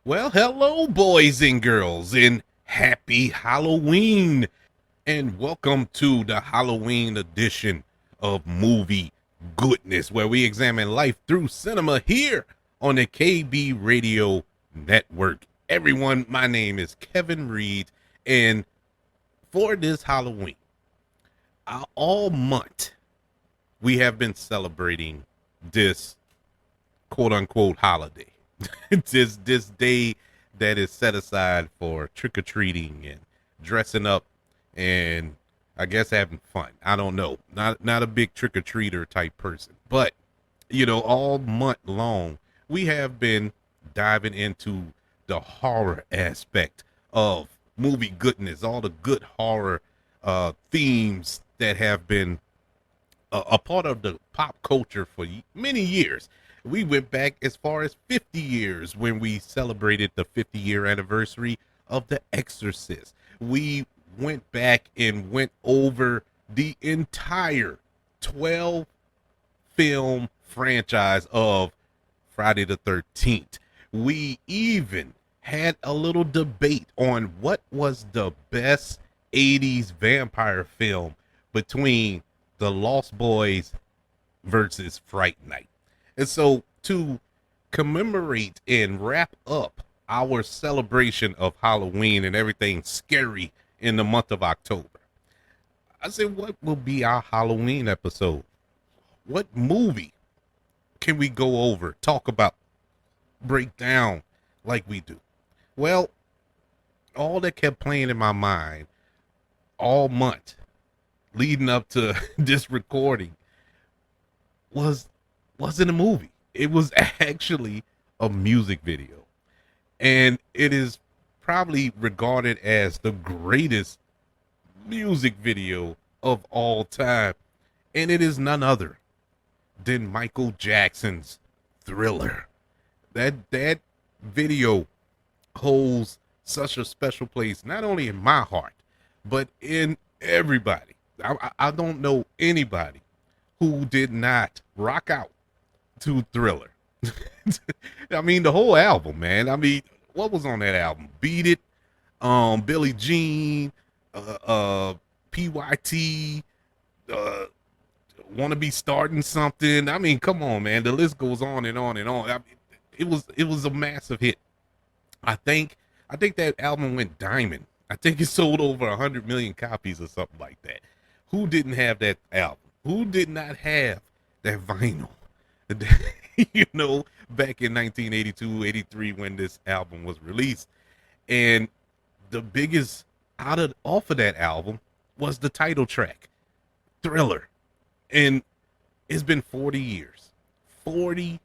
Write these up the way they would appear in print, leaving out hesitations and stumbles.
Well, hello, boys and girls, and happy Halloween, and welcome to the Halloween edition of Movie Goodness, where we examine life through cinema here on the KB Radio Network. Everyone, my name is Kevin Reed, and for this Halloween, all month, we have been celebrating this quote unquote holiday. this day that is set aside for trick-or-treating and dressing up and I guess having fun. I don't know. Not a big trick-or-treater type person. But, all month long, we have been diving into the horror aspect of movie goodness, all the good horror themes that have been a part of the pop culture for many years. We went back as far as 50 years when we celebrated the 50-year anniversary of The Exorcist. We went back and went over the entire 12 film franchise of Friday the 13th. We even had a little debate on what was the best 80s vampire film between The Lost Boys versus Fright Night. And so to commemorate and wrap up our celebration of Halloween and everything scary in the month of October, I said, what will be our Halloween episode? What movie can we go over, talk about, break down like we do? Well, all that kept playing in my mind all month leading up to this recording wasn't a movie. It was actually a music video. And it is probably regarded as the greatest music video of all time. And it is none other than Michael Jackson's Thriller. That video holds such a special place, not only in my heart, but in everybody. I don't know anybody who did not rock out to Thriller. I mean, the whole album, man. I mean, what was on that album? Beat It, Billie Jean, PYT, Want to Be Starting Something. I mean, come on, man. The list goes on and on and on. I mean, it was a massive hit. I think that album went diamond. I think it sold over 100 million copies or something like that. Who didn't have that album? Who did not have that vinyl? Back in 1982, 83 when this album was released. And the biggest off of that album was the title track, Thriller. And it's been 40 years. 40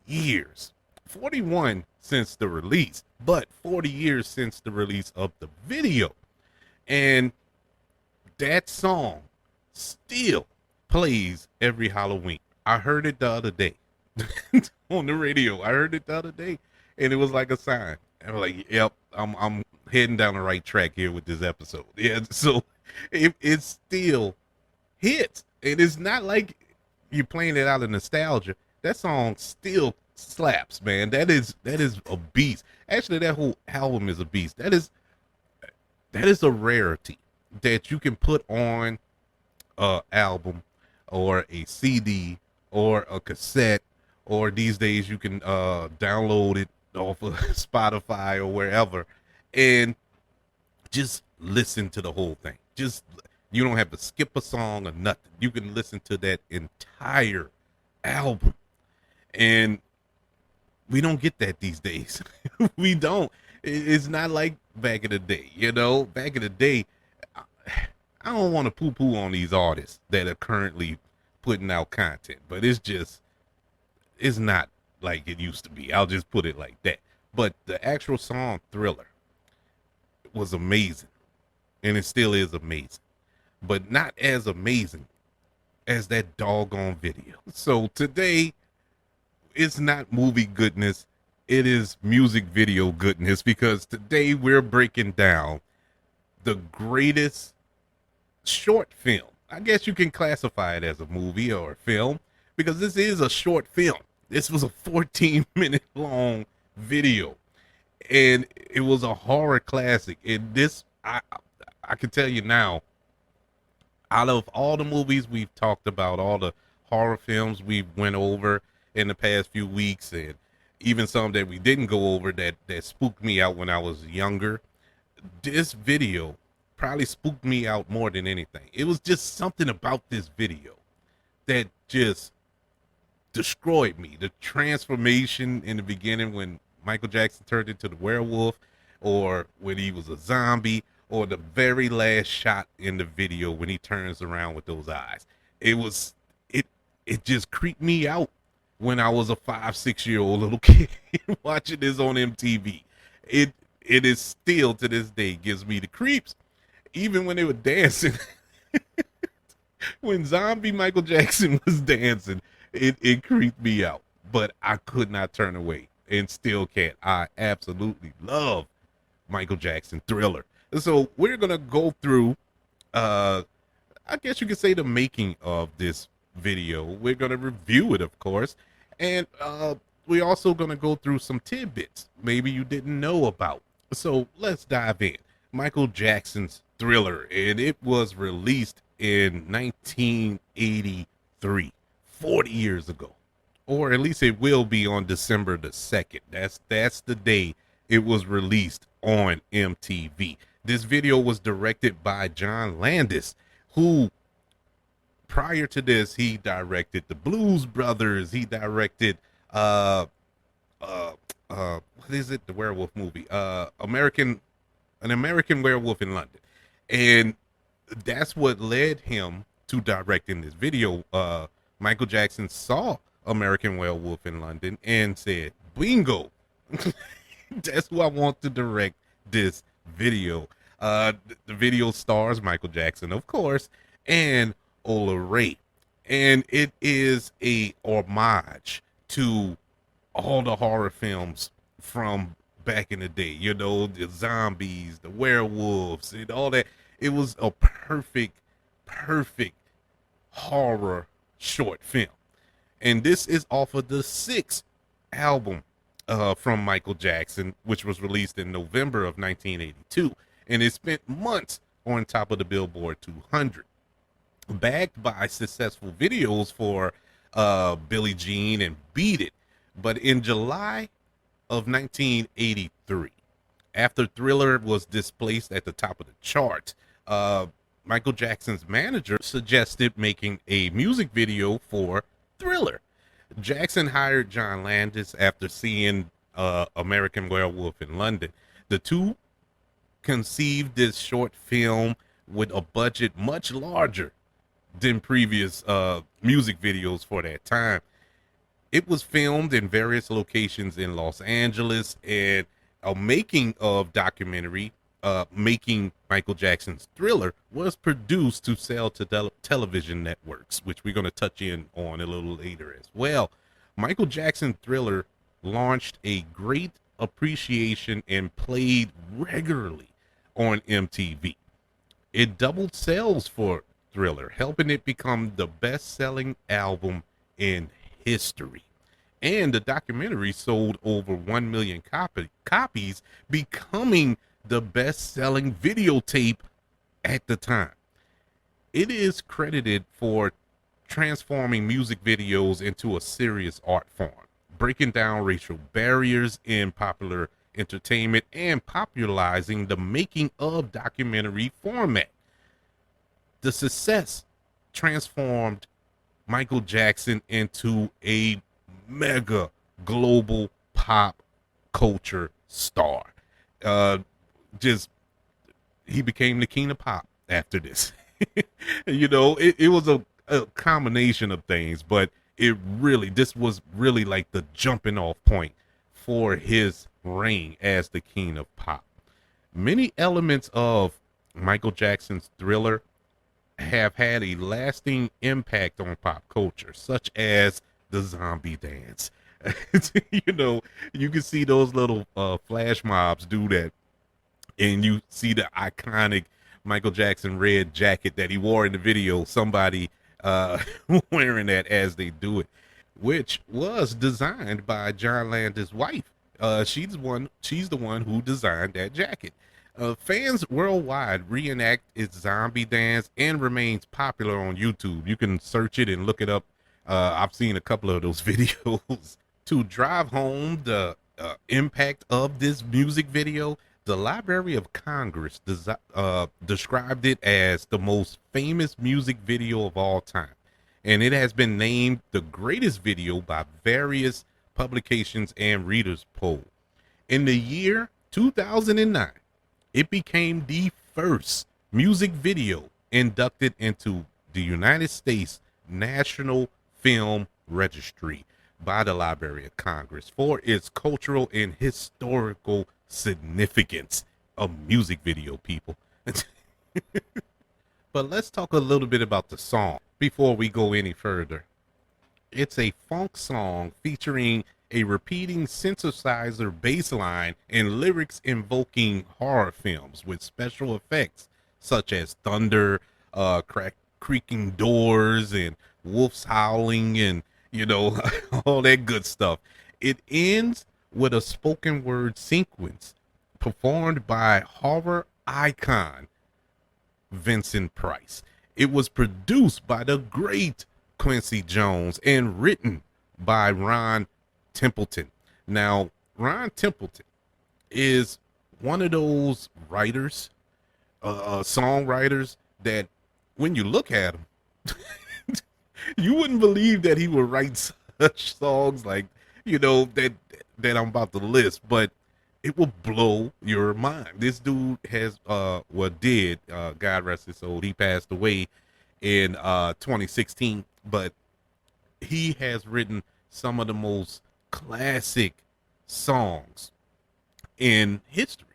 years. 41 since the release, but 40 years since the release of the video. And that song still plays every Halloween. I heard it the other day on the radio. I heard it the other day, and it was like a sign. I'm like, yep, I'm heading down the right track here with this episode. Yeah, so it still hits. And it's not like you're playing it out of nostalgia. That song still slaps, man. That is a beast. Actually, that whole album is a beast. That is a rarity that you can put on a album or a CD or a cassette, or these days you can download it off of Spotify or wherever and just listen to the whole thing. You don't have to skip a song or nothing. You can listen to that entire album. And we don't get that these days. We don't. It's not like back in the day, Back in the day, I don't want to poo-poo on these artists that are currently putting out content, but it's not like it used to be. I'll just put it like that. But the actual song Thriller was amazing, and it still is amazing, but not as amazing as that doggone video. So today, it's not movie goodness, it is music video goodness, because today we're breaking down the greatest short film. I guess you can classify it as a movie or a film, because this is a short film. This was a 14-minute long video, and it was a horror classic. And this, I can tell you now, out of all the movies we've talked about, all the horror films we went over in the past few weeks, and even some that we didn't go over that spooked me out when I was younger, this video probably spooked me out more than anything. It was just something about this video that just destroyed me. The transformation in the beginning when Michael Jackson turned into the werewolf, or when he was a zombie, or the very last shot in the video when he turns around with those eyes. It was it just creeped me out when I was a 5, 6 year old little kid watching this on MTV. It is still to this day gives me the creeps. Even when they were dancing, when zombie Michael Jackson was dancing, it creeped me out. But I could not turn away, and still can't. I absolutely love Michael Jackson Thriller. So we're gonna go through, I guess you could say, the making of this video. We're gonna review it, of course, and we're also gonna go through some tidbits maybe you didn't know about. So let's dive in. Michael Jackson's Thriller, and it was released in 1983, 40 years ago, or at least it will be on December the 2nd. That's the day it was released on MTV. This video was directed by John Landis, who prior to this he directed the Blues Brothers. He directed what is it? The werewolf movie, an American Werewolf in London, and that's what led him to directing this video. Michael Jackson saw American Werewolf in London and said, "Bingo, that's who I want to direct this video." The video stars Michael Jackson, of course, and Ola Ray, and it is a homage to all the horror films from back in the day. You know, the zombies, the werewolves, and all that. It was a perfect horror short film. And this is off of the sixth album from Michael Jackson, which was released in November of 1982. And it spent months on top of the Billboard 200. Backed by successful videos for Billie Jean and Beat It. But in July of 1983, after Thriller was displaced at the top of the chart, Michael Jackson's manager suggested making a music video for Thriller. Jackson hired John Landis after seeing American Werewolf in London. The two conceived this short film with a budget much larger than previous music videos for that time. It was filmed in various locations in Los Angeles, and a making of documentary, Making Michael Jackson's Thriller, was produced to sell to television networks, which we're going to touch in on a little later as well. Michael Jackson Thriller launched a great appreciation and played regularly on MTV. It doubled sales for Thriller, helping it become the best-selling album in history. And the documentary sold over 1 million copies, becoming the best-selling videotape at the time. It is credited for transforming music videos into a serious art form, breaking down racial barriers in popular entertainment and popularizing the making of documentary format. The success transformed Michael Jackson into a mega global pop culture star. He became the king of pop after this. You know, it was a combination of things, but this was really like the jumping off point for his reign as the king of pop. Many elements of Michael Jackson's Thriller have had a lasting impact on pop culture, such as the zombie dance. You know, you can see those little flash mobs do that, and you see the iconic Michael Jackson red jacket that he wore in the video, somebody wearing that as they do it, which was designed by John Landis' wife, She's the one who designed that jacket. Fans worldwide reenact its zombie dance and remains popular on YouTube. You can search it and look it up. I've seen a couple of those videos. To drive home the impact of this music video, the Library of Congress described it as the most famous music video of all time, and it has been named the greatest video by various publications and readers poll. In the year 2009, it became the first music video inducted into the United States National Film Registry by the Library of Congress for its cultural and historical significance. A music video, people. But let's talk a little bit about the song before we go any further. It's a funk song featuring a repeating synthesizer bass line and lyrics invoking horror films with special effects such as thunder, creaking doors, and wolves howling, and all that good stuff. It ends with a spoken word sequence performed by horror icon Vincent Price. It was produced by the great Quincy Jones and written by Ron Templeton. Now, Ron Templeton is one of those writers, songwriters, that when you look at him, you wouldn't believe that he would write such songs like, that I'm about to list, but it will blow your mind. This dude has, God rest his soul, he passed away in 2016, but he has written some of the most classic songs in history,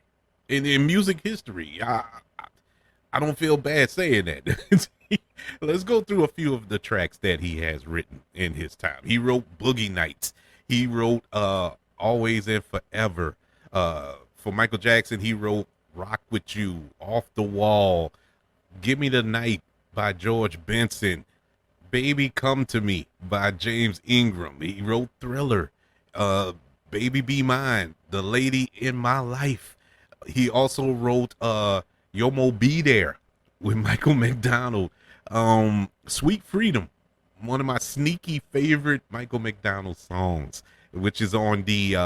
in music history. I don't feel bad saying that. Let's go through a few of the tracks that he has written in his time. He wrote Boogie Nights. He wrote Always and Forever. For Michael Jackson, he wrote Rock With You, Off the Wall, Give Me the Night by George Benson, Baby Come to Me by James Ingram. He wrote Thriller, Baby Be Mine, The Lady in My Life. He also wrote Yo Mo Be There with Michael McDonald. Sweet Freedom, one of my sneaky favorite Michael McDonald songs, which is on the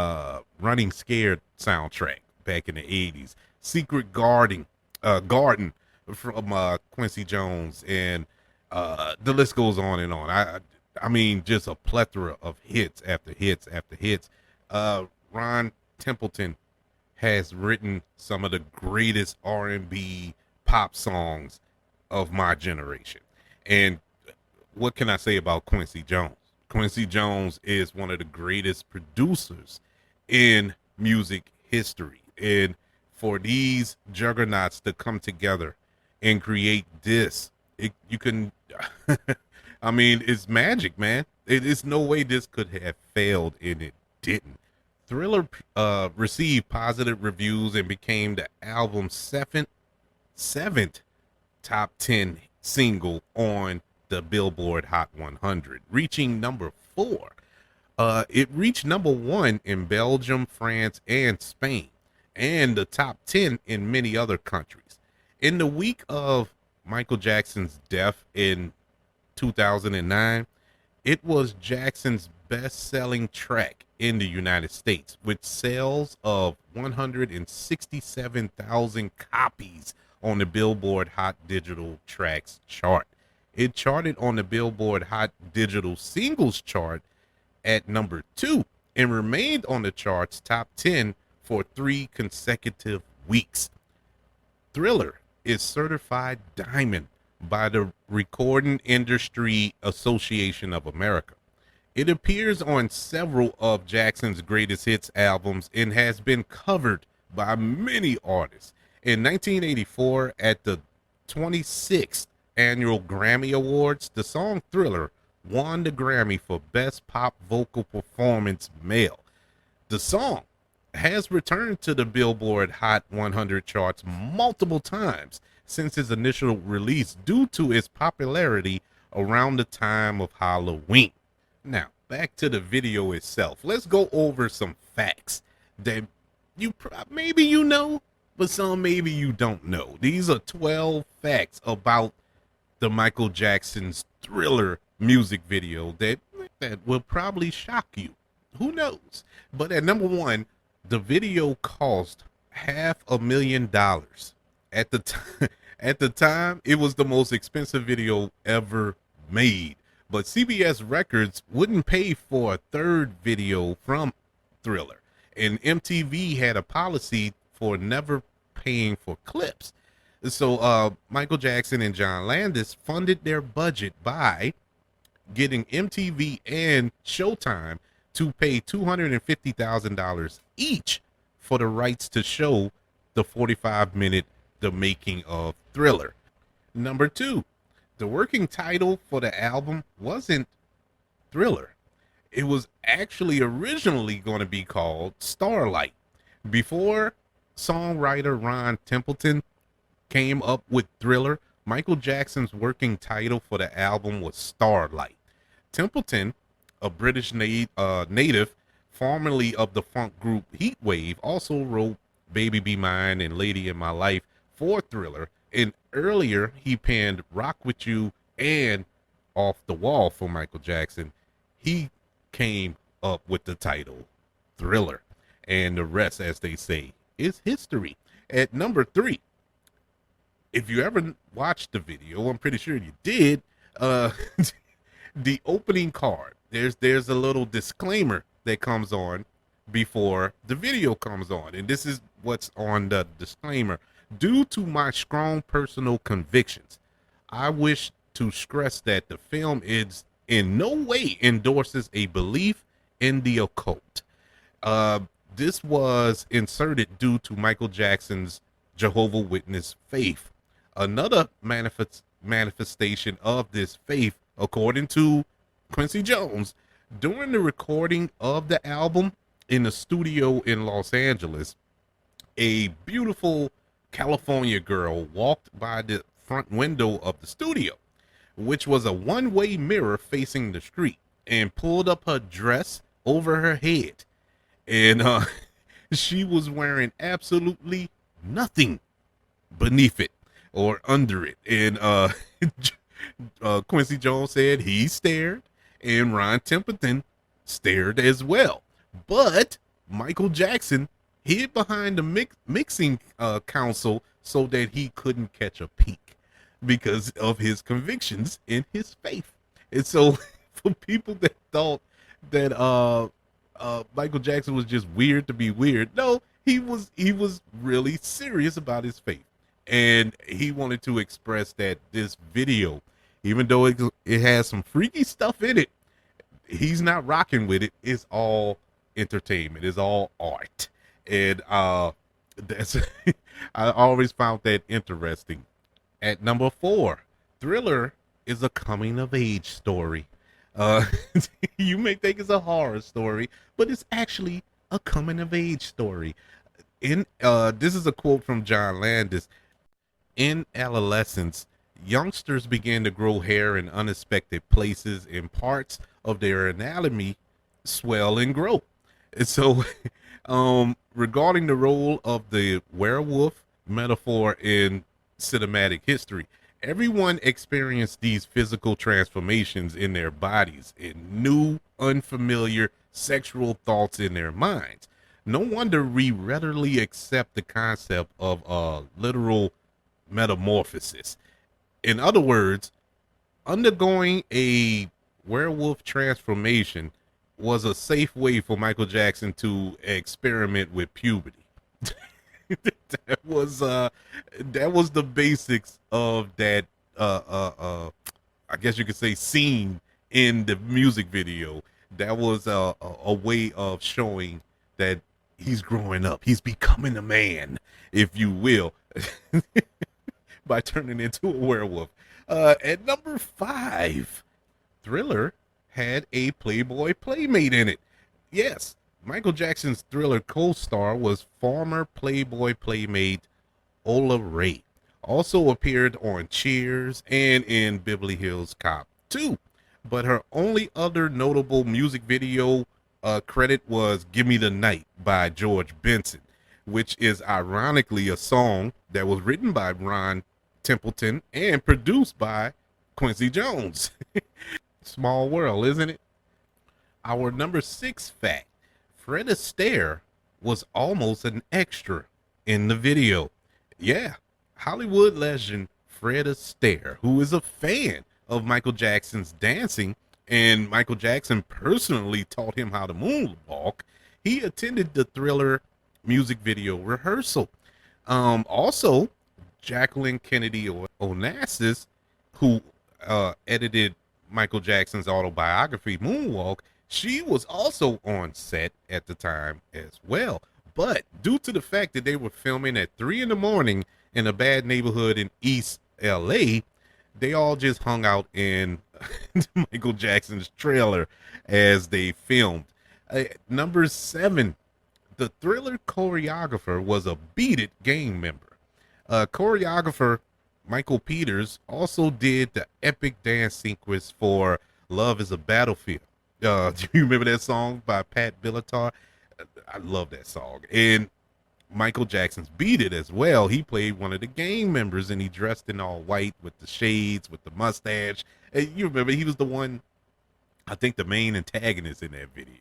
Running Scared soundtrack back in the 80s. Secret Garden from Quincy Jones, and the list goes on and on. I mean, just a plethora of hits after hits after hits. Ron Templeton has written some of the greatest R&B pop songs of my generation. And what can I say about Quincy Jones? Quincy Jones is one of the greatest producers in music history. And for these juggernauts to come together and create this, you can, I mean, it's magic, man. It is no way this could have failed, and it didn't. Thriller received positive reviews and became the album's seventh top 10 single on the Billboard Hot 100, reaching number 4. It reached number 1 in Belgium, France, and Spain, and the top 10 in many other countries. In the week of Michael Jackson's death in 2009, it was Jackson's best-selling track in the United States, with sales of 167,000 copies on the Billboard Hot Digital Tracks chart. It charted on the Billboard Hot Digital Singles chart at number 2 and remained on the chart's top 10 for 3 consecutive weeks. Thriller is certified diamond by the Recording Industry Association of America. It appears on several of Jackson's greatest hits albums and has been covered by many artists. In 1984, at the 26th Annual Grammy Awards, the song Thriller won the Grammy for Best Pop Vocal Performance Male. The song has returned to the Billboard Hot 100 charts multiple times since its initial release due to its popularity around the time of Halloween. Now, back to the video itself. Let's go over some facts. that maybe you know, but some maybe you don't know. These are 12 facts about the Michael Jackson's Thriller music video that will probably shock you. Who knows? But at number one, the video cost $500,000. At the time, at the time, it was the most expensive video ever made. But CBS Records wouldn't pay for a third video from Thriller, and MTV had a policy for never paying for clips. So Michael Jackson and John Landis funded their budget by getting MTV and Showtime to pay $250,000 each for the rights to show the 45-minute The Making of Thriller. Number two, the working title for the album wasn't Thriller. It was actually originally going to be called Starlight. Before songwriter Ron Templeton came up with Thriller, Michael Jackson's working title for the album was Starlight. Templeton, a British native, formerly of the funk group Heatwave, also wrote Baby Be Mine and Lady in My Life for Thriller, and earlier he penned Rock With You and Off the Wall for Michael Jackson. He came up with the title Thriller, and the rest, as they say, is history. At number three, if you ever watched the video, I'm pretty sure you did, the opening card, there's a little disclaimer that comes on before the video comes on, and this is what's on the disclaimer. Due to my strong personal convictions, I wish to stress that the film is in no way endorses a belief in the occult. This was inserted due to Michael Jackson's Jehovah's Witness faith. Another manifestation of this faith, according to Quincy Jones, during the recording of the album in the studio in Los Angeles, a beautiful California girl walked by the front window of the studio, which was a one-way mirror facing the street, and pulled up her dress over her head. And she was wearing absolutely nothing beneath it or under it. And Quincy Jones said he stared, and Ron Templeton stared as well. But Michael Jackson hid behind the mixing console so that he couldn't catch a peek because of his convictions in his faith. And so for people that thought that Michael Jackson was just weird to be weird, no, he was really serious about his faith. And he wanted to express that this video, even though it has some freaky stuff in it, he's not rocking with it. It's all entertainment. It's all art. And that's I always found that interesting. At number four, Thriller is a coming of age story. You may think it's a horror story, but it's actually a coming of age story. This is a quote from John Landis. In adolescence, youngsters began to grow hair in unexpected places, and parts of their anatomy swell and grow. And so regarding the role of the werewolf metaphor in cinematic history, everyone experienced these physical transformations in their bodies and new, unfamiliar sexual thoughts in their minds. No wonder we readily accept the concept of literal metamorphosis. In other words, undergoing a werewolf transformation was a safe way for Michael Jackson to experiment with puberty. that was the basics of that I guess you could say scene in the music video. That was a way of showing that he's growing up. He's becoming a man, if you will, by turning into a werewolf. At number five, Thriller had a Playboy playmate in it. Yes, Michael Jackson's Thriller co-star was former Playboy playmate Ola Ray. Also appeared on Cheers and in Beverly Hills Cop 2. But her only other notable music video credit was Give Me the Night by George Benson, which is ironically a song that was written by Ron Templeton and produced by Quincy Jones. Small world, isn't it? Our number 6 fact: Fred Astaire was almost an extra in the video. Yeah, Hollywood legend Fred Astaire, who is a fan of Michael Jackson's dancing, and Michael Jackson personally taught him how to moonwalk, he attended the Thriller music video rehearsal. Also, Jacqueline Kennedy Onassis, who edited Michael Jackson's autobiography Moonwalk, she was also on set at the time as well. But due to the fact that they were filming at 3 in the morning in a bad neighborhood in East LA, they all just hung out in Michael Jackson's trailer as they filmed. Number 7, the Thriller choreographer was a Beat It gang member. Choreographer Michael Peters also did the epic dance sequence for Love is a Battlefield. Do you remember that song by Pat Benatar? I love that song. And Michael Jackson's Beat It as well. He played one of the gang members, and he dressed in all white with the shades, with the mustache. And you remember he was the one, I think, the main antagonist in that video.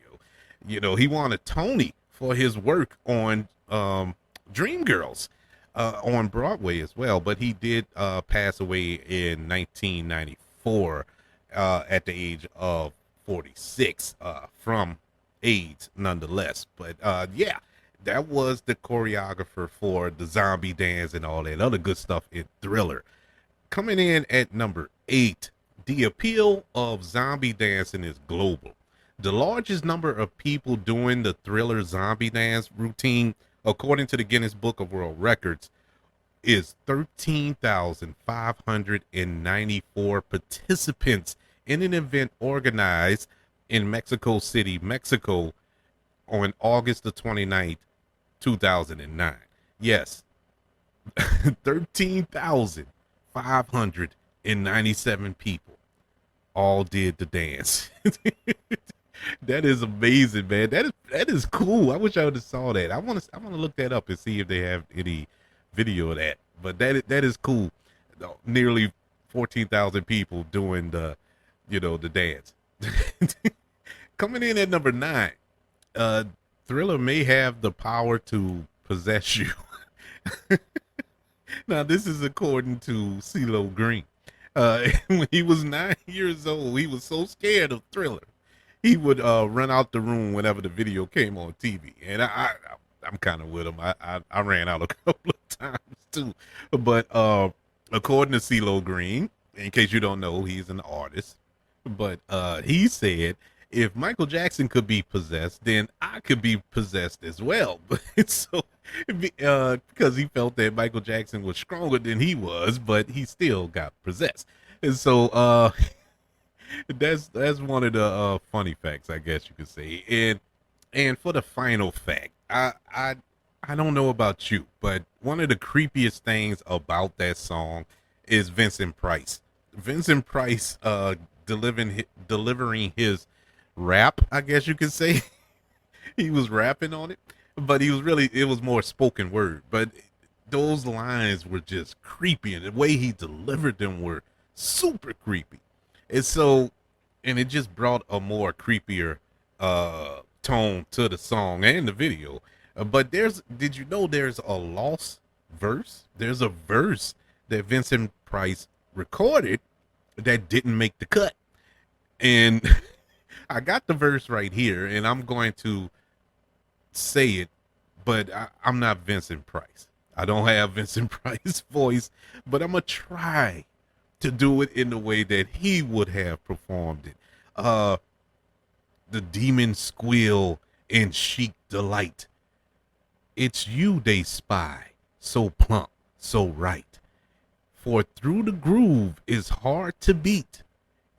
You know, he won a Tony for his work on Dreamgirls on Broadway as well. But he did pass away in 1994 at the age of 46 from AIDS nonetheless. But yeah, that was the choreographer for the zombie dance and all that other good stuff in Thriller. Coming in at number 8, the appeal of zombie dancing is global. The largest number of people doing the Thriller zombie dance routine, according to the Guinness Book of World Records, is 13,594 participants in an event organized in Mexico City, Mexico on August the 29th, 2009. Yes, 13,597 people all did the dance. That is amazing, man. That is cool. I wish I would have saw that. I want to look that up and see if they have any video of that. But that is cool. Nearly 14,000 people doing the dance. Coming in at number 9, Thriller may have the power to possess you. Now, this is according to CeeLo Green. When he was 9 years old, he was so scared of Thriller, he would run out the room whenever the video came on TV. And I'm kind of with him. I ran out a couple of times too. But according to CeeLo Green, in case you don't know, he's an artist. But he said, if Michael Jackson could be possessed, then I could be possessed as well. So, because he felt that Michael Jackson was stronger than he was, but he still got possessed. And so that's one of the funny facts, I guess you could say. And for the final fact, I don't know about you, but one of the creepiest things about that song is Vincent Price. Vincent Price delivering his rap, I guess you could say. He was rapping on it, but it was more spoken word. But those lines were just creepy, and the way he delivered them were super creepy. And it just brought a more creepier tone to the song and the video. But did you know there's a lost verse? There's a verse that Vincent Price recorded that didn't make the cut. And I got the verse right here, and I'm going to say it, but I'm not Vincent Price. I don't have Vincent Price's voice, but I'm going to try to do it in the way that he would have performed it. The demons squeal in chic delight. It's you they spy, so plump, so right. For through the groove is hard to beat,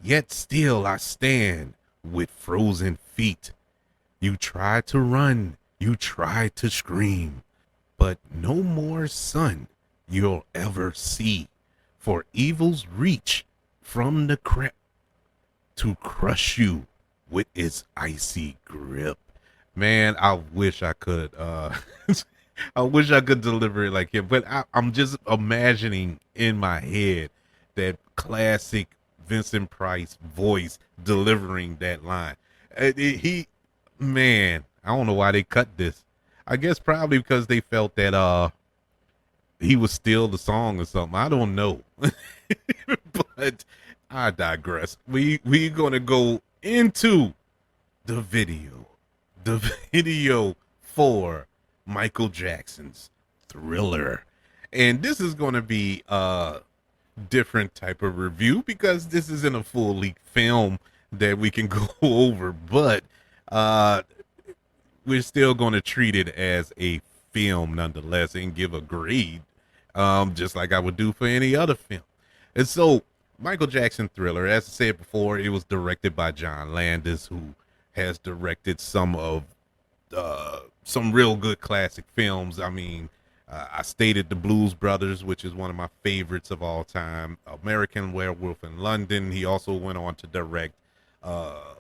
yet still I stand with frozen feet. You try to run, you try to scream, but no more sun you'll ever see. For evil's reach from the crypt to crush you with its icy grip. Man, I wish I could I wish I could deliver it like him, but I'm just imagining in my head that classic Vincent Price voice delivering that line. He, man, I don't know why they cut this. I guess probably because they felt that he was still the song or something. I don't know. But I digress. We gonna go into the video. The video for Michael Jackson's Thriller. And this is gonna be a different type of review because this isn't a full length film that we can go over, but uh we're still gonna treat it as a film nonetheless and give a grade just like I would do for any other film. And so, Michael Jackson Thriller, as I said before, it was directed by John Landis, who has directed some real good classic films. I mean, I stated The Blues Brothers, which is one of my favorites of all time. American Werewolf in London. He also went on to direct uh,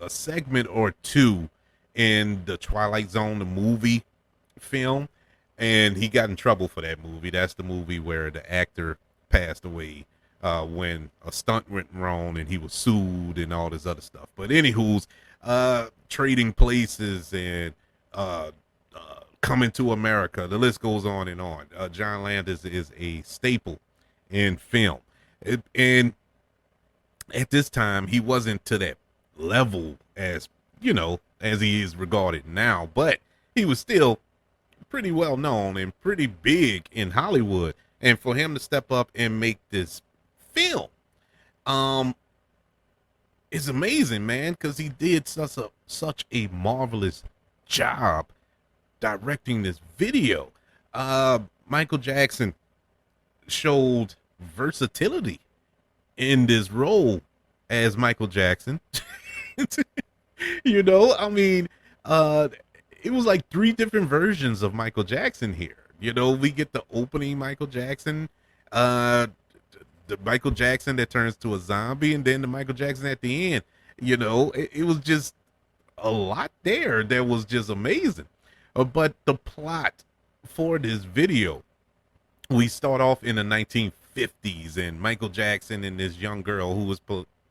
a segment or two in the Twilight Zone, the movie film, and he got in trouble for that movie. That's the movie where the actor passed away when a stunt went wrong and he was sued and all this other stuff. But anywho's Trading Places and Coming to America, the list goes on and on. John Landis is a staple in film, and at this time he wasn't to that level as as he is regarded now, but he was still pretty well known and pretty big in Hollywood. And for him to step up and make this film, is amazing, man, because he did such a marvelous job directing this video. Michael Jackson showed versatility in this role as Michael Jackson. I mean, it was like three different versions of Michael Jackson here. We get the opening Michael Jackson, the Michael Jackson that turns to a zombie, and then the Michael Jackson at the end. It was just a lot there that was just amazing. But the plot for this video, we start off in the 1950s, and Michael Jackson and this young girl who was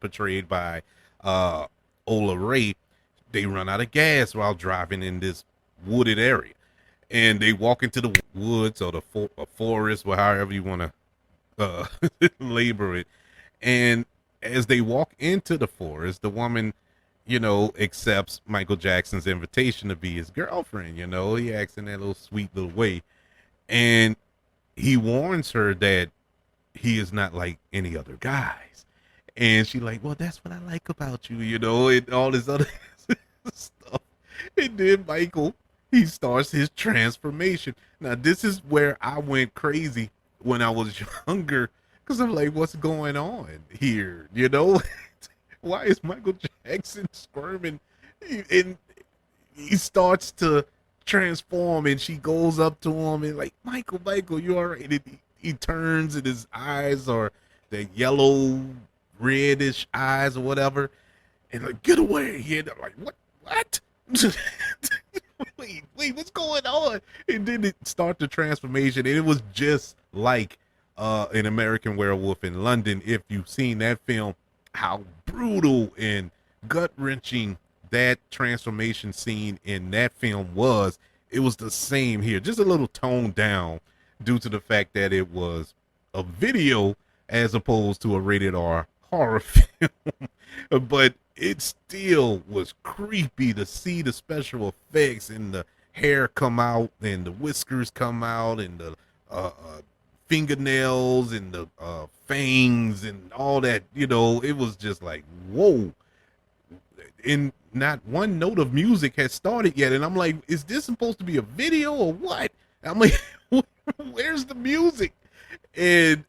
portrayed by Ola Ray, they run out of gas while driving in this wooded area, and they walk into the woods or the forest, or however you want to labor it. And as they walk into the forest, the woman, accepts Michael Jackson's invitation to be his girlfriend. He acts in that little sweet little way, and he warns her that he is not like any other guys. And she like, well, that's what I like about you, and all this other stuff. And then Michael, he starts his transformation. Now, this is where I went crazy when I was younger, because I'm like, what's going on here? Why is Michael Jackson squirming? And he starts to transform, and she goes up to him and like, Michael, you all right? And he turns, and his eyes are the yellow, reddish eyes or whatever. And like, get away. And I'm like, what? wait, what's going on? And then it start the transformation, and it was just like an American Werewolf in London. If you've seen that film, how brutal and gut-wrenching that transformation scene in that film was, it was the same here, just a little toned down due to the fact that it was a video as opposed to a rated R horror film. But it still was creepy to see the special effects and the hair come out and the whiskers come out and the fingernails and the fangs and all that. It was just like, whoa. And not one note of music has started yet, and I'm like, is this supposed to be a video or what? I'm like, where's the music? And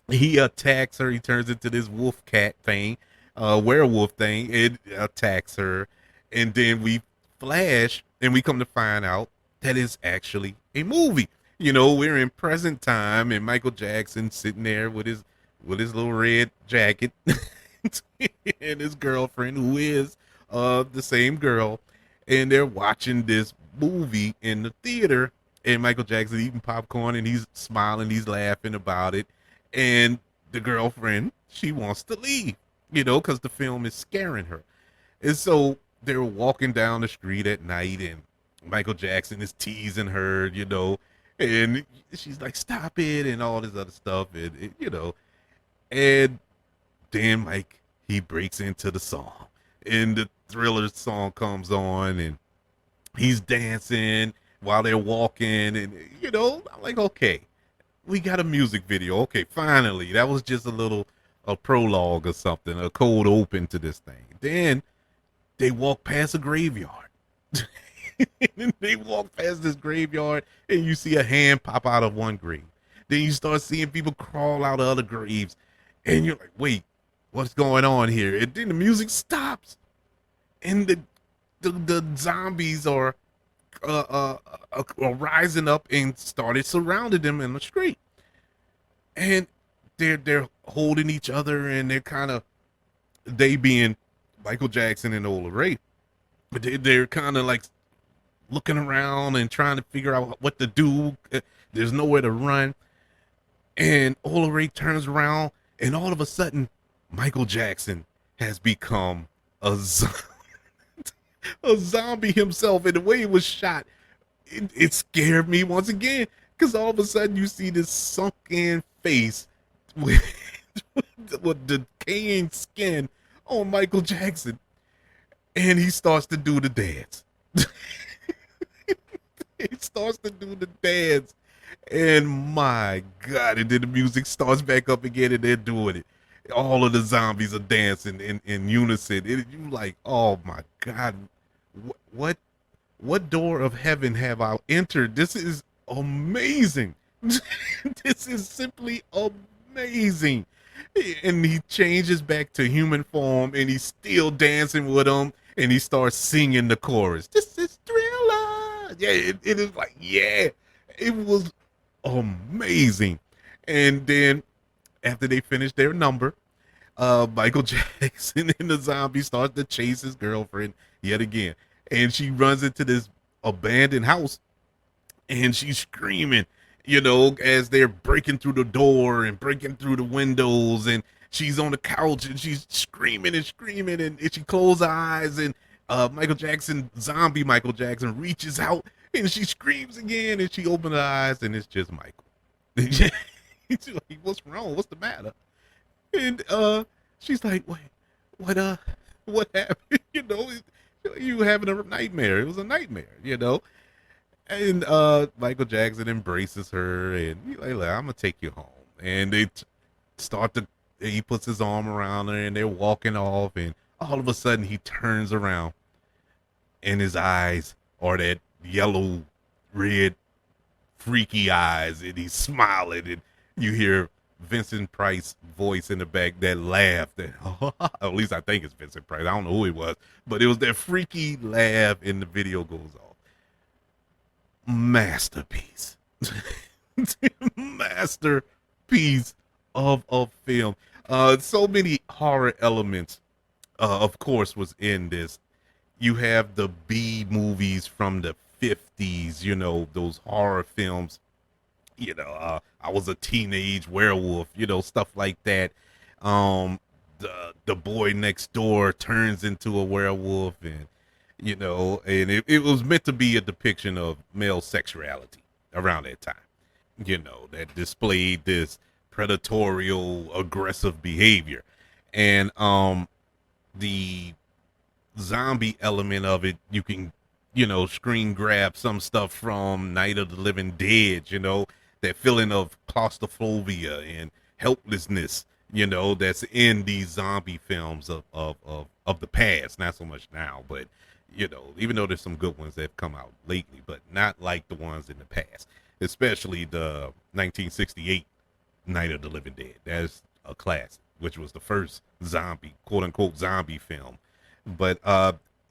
he attacks her. He turns into this wolf cat thing, werewolf thing. It attacks her, and then we flash, and we come to find out that it's actually a movie. We're in present time, and Michael Jackson sitting there with his little red jacket, and his girlfriend, who is the same girl, and they're watching this movie in the theater, and Michael Jackson eating popcorn, and he's smiling, he's laughing about it, and the girlfriend, she wants to leave, because the film is scaring her. And so they're walking down the street at night, and Michael Jackson is teasing her, and she's like, "Stop it," and all this other stuff, and then Mike, he breaks into the song, and the Thriller song comes on, and he's dancing while they're walking, and I'm like, okay, we got a music video. Okay, finally, that was just a prologue or something, a cold open to this thing. Then they walk past a graveyard. And they walk past this graveyard, and you see a hand pop out of one grave. Then you start seeing people crawl out of other graves, and you're like, wait, what's going on here? And then the music stops, and the zombies are rising up and started surrounding them in the street, and they're holding each other, and they're kind of, they being Michael Jackson and Ola Ray, but they're kind of like looking around and trying to figure out what to do. There's nowhere to run, and Ola Ray turns around, and all of a sudden, Michael Jackson has become a a zombie himself. And the way it was shot, it scared me once again, because all of a sudden you see this sunken face with, with decaying skin on Michael Jackson, and he starts to do the dance. He starts to do the dance, and my God, and then the music starts back up again, and they're doing it. All of the zombies are dancing in unison. You like, oh my God, what door of heaven have I entered? This is amazing. This is simply amazing. And he changes back to human form, and he's still dancing with them, and he starts singing the chorus. This is Thriller. Yeah, it is like, yeah, it was amazing. And then after they finish their number, Michael Jackson and the zombie starts to chase his girlfriend yet again. And she runs into this abandoned house, and she's screaming, as they're breaking through the door and breaking through the windows, and she's on the couch and she's screaming and screaming, and she closes her eyes, and zombie Michael Jackson reaches out, and she screams again, and she opens her eyes, and it's just Michael. She's like, "What's wrong? What's the matter?" And she's like, "Wait, what happened?" You having a nightmare. It was a nightmare. And Michael Jackson embraces her, and he's like, "I'm gonna take you home." And they start to. He puts his arm around her, and they're walking off, and all of a sudden he turns around, and his eyes are that yellow, red, freaky eyes, and he's smiling, and you hear Vincent Price's voice in the back that laughed. At least I think it's Vincent Price. I don't know who it was, but it was that freaky laugh, and the video goes off. Masterpiece. Masterpiece of film. So many horror elements, of course, was in this. You have the B movies from the 50s, those horror films. I was a teenage werewolf, stuff like that. The boy next door turns into a werewolf, and and it was meant to be a depiction of male sexuality around that time, that displayed this predatorial, aggressive behavior. And the zombie element of it, you can, screen grab some stuff from Night of the Living Dead, that feeling of claustrophobia and helplessness, that's in these zombie films of the past. Not so much now, but even though there's some good ones that have come out lately, but not like the ones in the past, especially the 1968 Night of the Living Dead. That's a classic, which was the first zombie, quote unquote, zombie film. But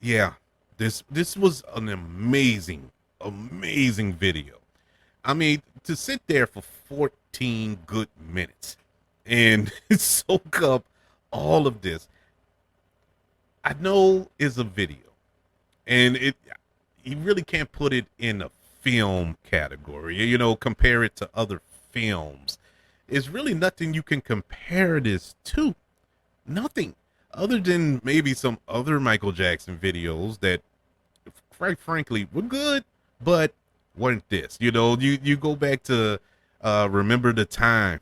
yeah, this was an amazing video. I mean, to sit there for 14 good minutes and soak up all of this, I know is a video, and it you really can't put it in a film category. You know, compare it to other films. It's really nothing you can compare this to. Nothing other than maybe some other Michael Jackson videos that, quite frankly, were good, but weren't this. You know, you go back to Remember the Time,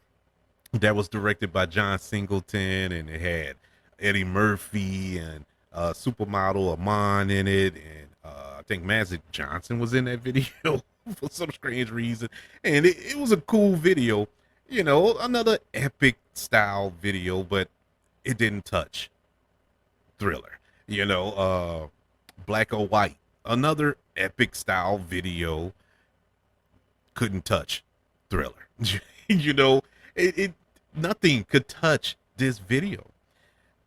that was directed by John Singleton, and it had Eddie Murphy and supermodel Amon in it, and I think Magic Johnson was in that video for some strange reason, and it was a cool video, you know, another epic style video, but it didn't touch Thriller. You know, Black or White, another epic style video, couldn't touch Thriller. You know, it nothing could touch this video,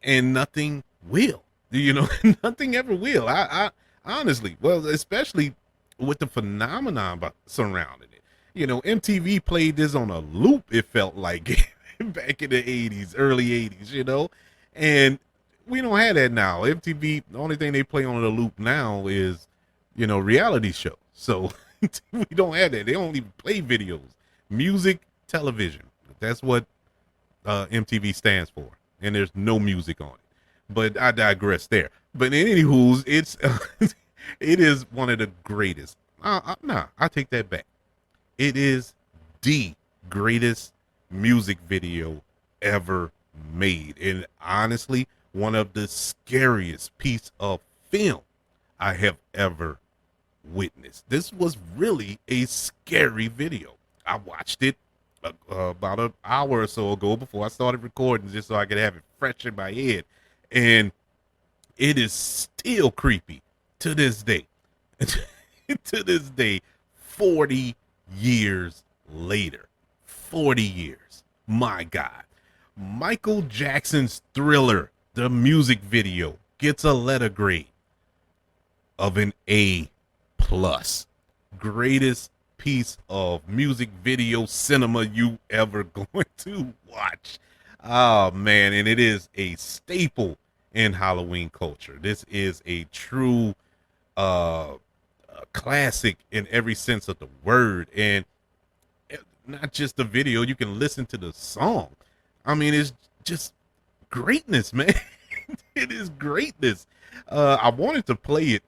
and nothing will. You know, nothing ever will. I honestly, well, especially with the phenomenon surrounding it. You know, MTV played this on a loop. It felt like back in the '80s, early '80s. You know, and we don't have that now. MTV, the only thing they play on the loop now is, you know, reality shows. So we don't have that. They only play videos, music, television. That's what MTV stands for, and there's no music on it. But I digress there. But in any who's, it's it is one of the greatest. Nah, I take that back. It is the greatest music video ever made, and honestly, one of the scariest piece of film I have ever witnessed. This was really a scary video. I watched it about an hour or so ago before I started recording, just so I could have it fresh in my head, and it is still creepy to this day. To this day, 40 years later. 40 years. My God. Michael Jackson's Thriller, the music video, gets a letter grade of an A+. Greatest piece of music video cinema you ever going to watch. Oh man, and it is a staple in Halloween culture. This is a true classic in every sense of the word, and not just the video, you can listen to the song. I mean, it's just greatness, man. It is greatness. I wanted to play it,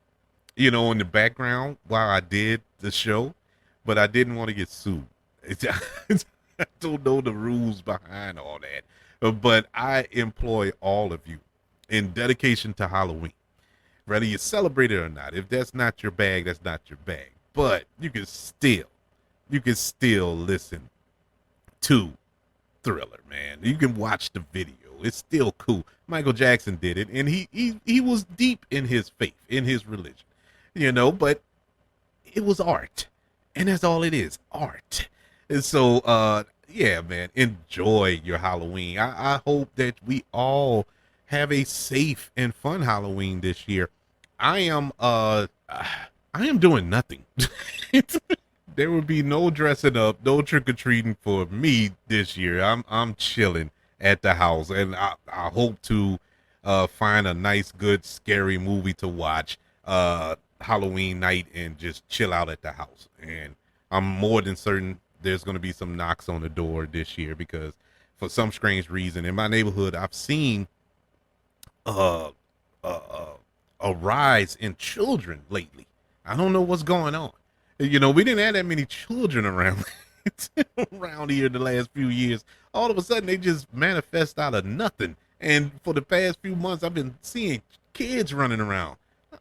you know, in the background while I did the show, but I didn't want to get sued. I don't know the rules behind all that, but I employ all of you in dedication to Halloween, whether you celebrate it or not. If that's not your bag, that's not your bag. But you can still listen to Thriller, man. You can watch the video. It's still cool. Michael Jackson did it, and he was deep in his faith, in his religion, you know, but it was art, and that's all it is, art. And so, yeah, man, enjoy your Halloween. I hope that we all have a safe and fun Halloween this year. I am doing nothing. There will be no dressing up, no trick or treating for me this year. I'm chilling at the house, and I hope to find a nice, good, scary movie to watch Halloween night and just chill out at the house. And I'm more than certain there's going to be some knocks on the door this year, because for some strange reason in my neighborhood, I've seen a rise in children lately. I don't know what's going on. You know, we didn't have that many children around around here in the last few years. All of a sudden, they just manifest out of nothing. And for the past few months, I've been seeing kids running around.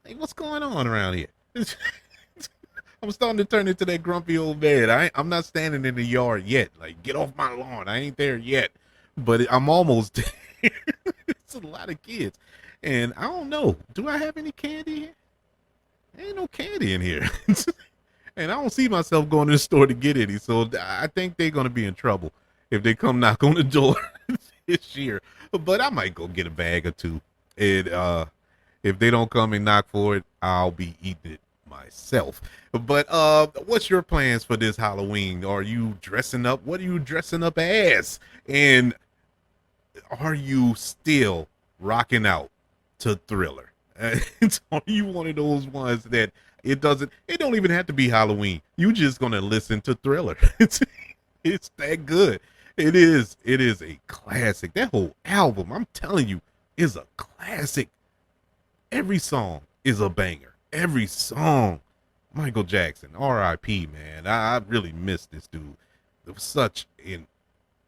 Like, what's going on around here? I'm starting to turn into that grumpy old man. I'm not standing in the yard yet. Like, get off my lawn. I ain't there yet. But I'm almost there. It's a lot of kids. And I don't know. Do I have any candy here? There ain't no candy in here. And I don't see myself going to the store to get any. So I think they're going to be in trouble if they come knock on the door this year. But I might go get a bag or two. And if they don't come and knock for it, I'll be eating it myself. But what's your plans for this Halloween? Are you dressing up? What are you dressing up as? And are you still rocking out to Thriller? Are you one of those ones that it don't even have to be Halloween. You just gonna listen to Thriller. It's that good. It is a classic. That whole album, I'm telling you, is a classic. Every song is a banger. Every song. Michael Jackson, R.I.P. man. I really miss this dude. It was such an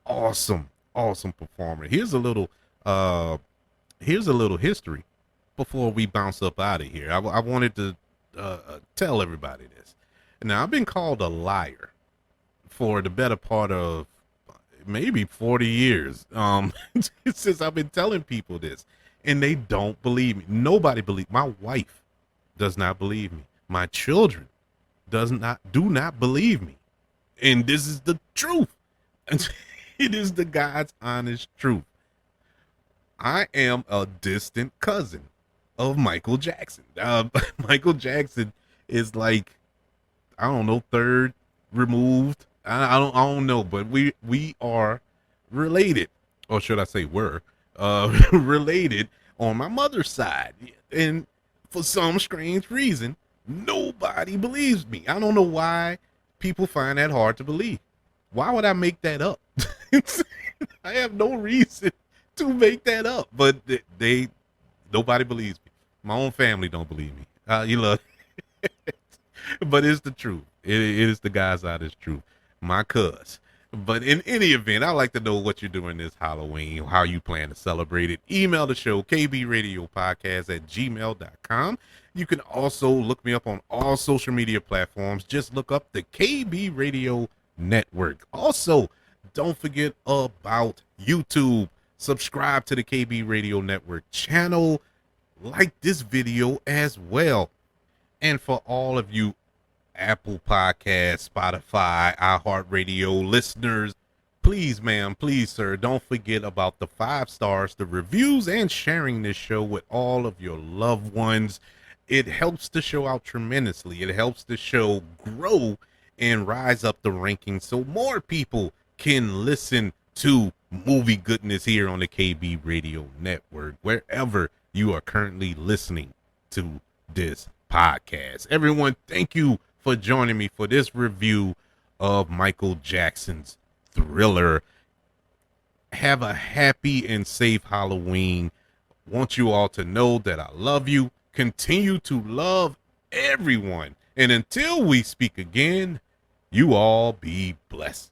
awesome, awesome performer. Here's a little history before we bounce up out of here. I wanted to tell everybody this. Now, I've been called a liar for the better part of maybe 40 years since I've been telling people this, and they don't believe me. Nobody believes. My wife does not believe me. My children do not believe me, and this is the truth. It is the God's honest truth. I am a distant cousin of Michael Jackson. Michael Jackson is like, I don't know, third removed. I don't know, but we are related, or should I say were related on my mother's side. And for some strange reason, nobody believes me. I don't know why people find that hard to believe. Why would I make that up? I have no reason to make that up, but nobody believes me. My own family don't believe me. You love, but it's the truth. It is the God's honest truth. My cuz. But in any event, I'd like to know what you're doing this Halloween, how you plan to celebrate it. Email the show, kbradiopodcast@gmail.com. You can also look me up on all social media platforms. Just look up the KB Radio Network. Also, don't forget about YouTube. Subscribe to the KB Radio Network channel. Like this video as well. And for all of you Apple Podcasts, Spotify, iHeartRadio listeners, please, ma'am, please, sir, don't forget about the 5 stars, the reviews, and sharing this show with all of your loved ones. It helps the show out tremendously. It helps the show grow and rise up the rankings so more people can listen to movie goodness here on the KB Radio Network, wherever you are currently listening to this podcast. Everyone, thank you for joining me for this review of Michael Jackson's Thriller. Have a happy and safe Halloween. Want you all to know that I love you. Continue to love everyone. And until we speak again, you all be blessed.